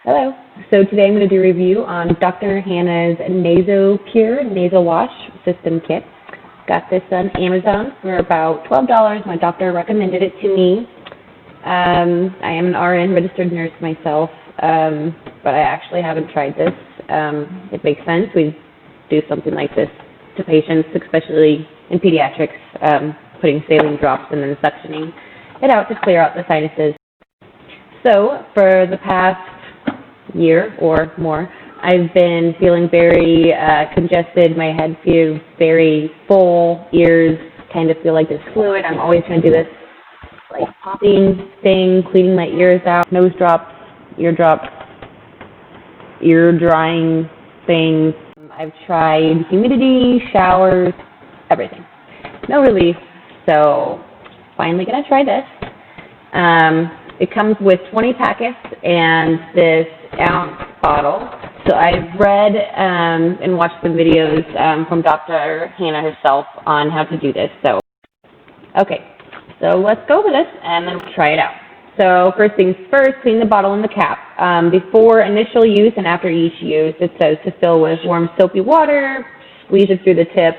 Hello. So today I'm going to do a review on Dr. Hannah's Nasopure Nasal Wash System Kit. Got this on Amazon for about $12. My doctor recommended it to me. I am an RN, registered nurse myself, but I actually haven't tried this. It makes sense. We do something like this to patients, especially in pediatrics, putting saline drops and then suctioning it out to clear out the sinuses. So for the past year or more, I've been feeling very congested. My head feels very full. Ears kind of feel like there's fluid. I'm always trying to do this like popping thing, cleaning my ears out, nose drops, ear drops, ear drying things. I've tried humidity, showers, everything. No relief. So finally gonna try this. It comes with 20 packets and this ounce bottle. So I've read and watched some videos from Dr. Hannah herself on how to do this. So, okay, so let's go over this and then we'll try it out. So first things first, clean the bottle and the cap. Before initial use and after each use, it says to fill with warm soapy water, squeeze it through the tip,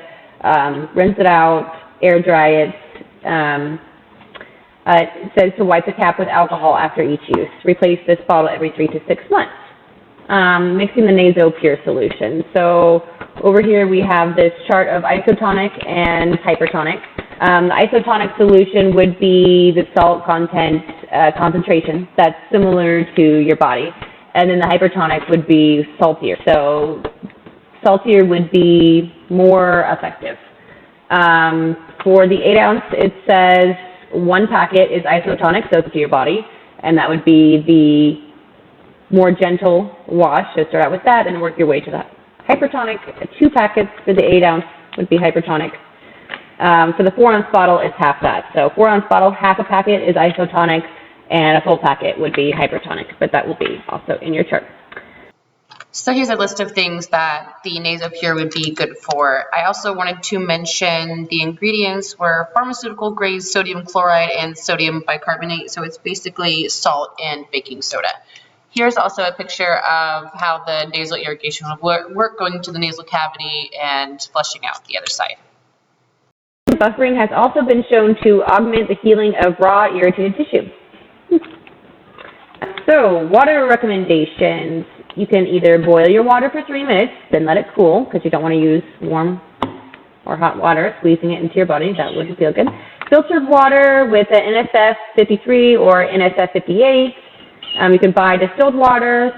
rinse it out, air dry it. It says to wipe the cap with alcohol after each use. Replace this bottle every 3 to 6 months. Mixing the Nasopure solution. So over here we have this chart of isotonic and hypertonic. The isotonic solution would be the salt content concentration that's similar to your body. And then the hypertonic would be saltier. So saltier would be more effective. For the 8 ounce, it says 1 packet is isotonic, so it's to your body, and that would be the more gentle wash. So start out with that and work your way to the hypertonic. 2 packets for the 8 ounce would be hypertonic. For the 4 ounce bottle, it's half that. So 4 ounce bottle, half a packet is isotonic, and a full packet would be hypertonic, but that will be also in your chart. So here's a list of things that the Nasopure would be good for. I also wanted to mention the ingredients were pharmaceutical grade sodium chloride and sodium bicarbonate. So it's basically salt and baking soda. Here's also a picture of how the nasal irrigation would work going into the nasal cavity and flushing out the other side. Buffering has also been shown to augment the healing of raw irritated tissue. So water recommendations. You can either boil your water for 3 minutes, then let it cool, because you don't want to use warm or hot water, squeezing it into your body. That wouldn't feel good. Filtered water with an NSF 53 or NSF 58. You can buy distilled water,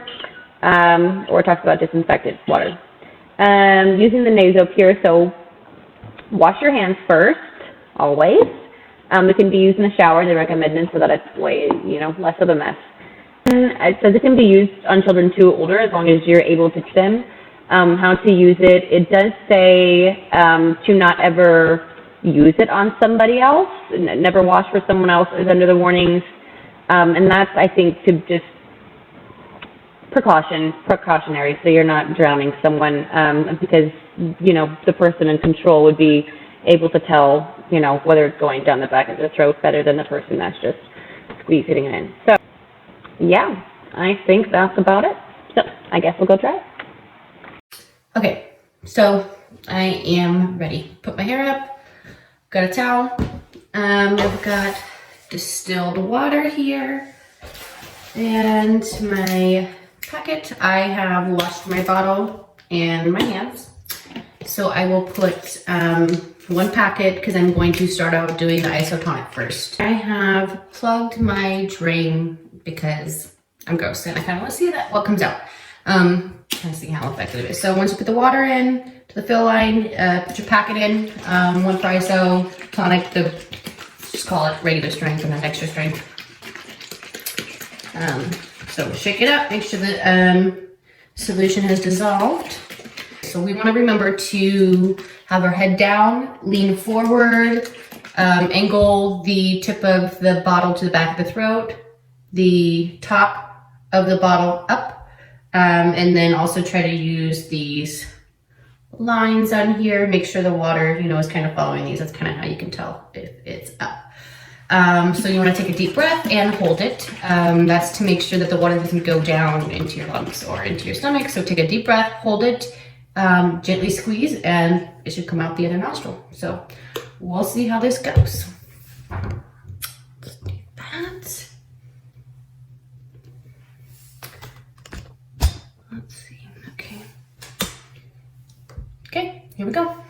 or it talks about disinfected water. Using the Nasopure, so wash your hands first, always. It can be used in the shower. They recommend it so that it's way, less of a mess. It says it can be used on children 2 or older as long as you're able to teach them how to use it. It does say to not ever use it on somebody else, never wash for someone else is under the warnings. And that's, I think, to just precautionary, so you're not drowning someone because, the person in control would be able to tell, whether it's going down the back of the throat better than the person that's just squeezing it in. So, yeah, I think that's about it. So I guess we'll go try it. Okay, so I am ready. Put my hair up, got a towel. I've got distilled water here and my packet. I have washed my bottle and my hands. So I will put 1 packet because I'm going to start out doing the isotonic first. I have plugged my drain because I'm gross and I kind of want to see what comes out. Kind of see how effective it is. So once you put the water in to the fill line, put your packet in, 1 for isotonic, just call it regular strength and not extra strength. So shake it up, make sure the solution has dissolved. So we want to remember to have our head down, lean forward, angle the tip of the bottle to the back of the throat, the top of the bottle up, and then also try to use these lines on here. Make sure the water, is kind of following these. That's kind of how you can tell if it's up. So you want to take a deep breath and hold it. That's to make sure that the water doesn't go down into your lungs or into your stomach. So take a deep breath, hold it, gently squeeze, and it should come out the other nostril. So we'll see how this goes. Let's do that. Let's see. Okay. Okay, here we go.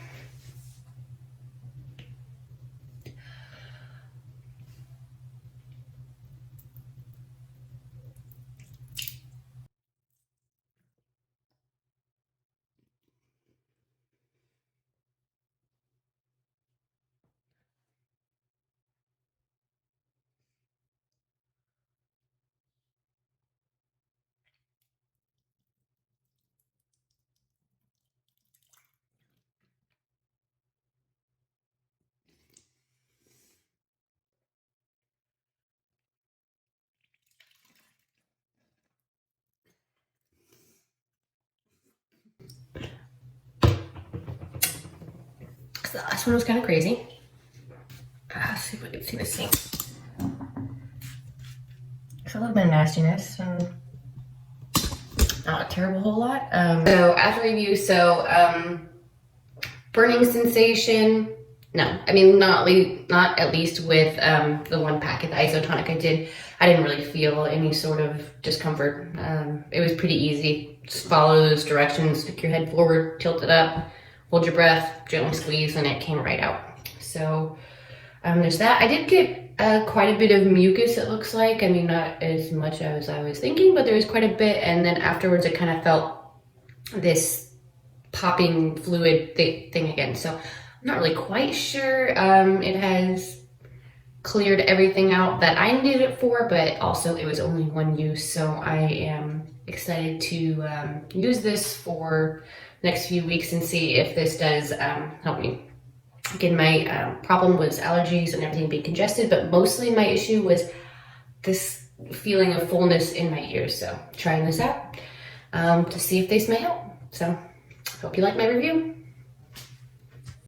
So the last one was kind of crazy. Let's see if we can see this thing. It's a little bit of nastiness, so not a terrible whole lot. So after review, burning sensation. No, I mean not at least with the one packet, the isotonic I did. I didn't really feel any sort of discomfort. It was pretty easy. Just follow those directions. Stick your head forward, tilt it up, hold your breath, gently squeeze, and it came right out. So there's that. I did get quite a bit of mucus, it looks like. I mean, not as much as I was thinking, but there was quite a bit. And then afterwards, I kind of felt this popping fluid thing again. So I'm not really quite sure. It has cleared everything out that I needed it for, but also it was only one use. So I am excited to use this for the next few weeks and see if this does help me. Again, my problem was allergies and everything being congested, but mostly my issue was this feeling of fullness in my ears. So trying this out to see if this may help. So hope you like my review.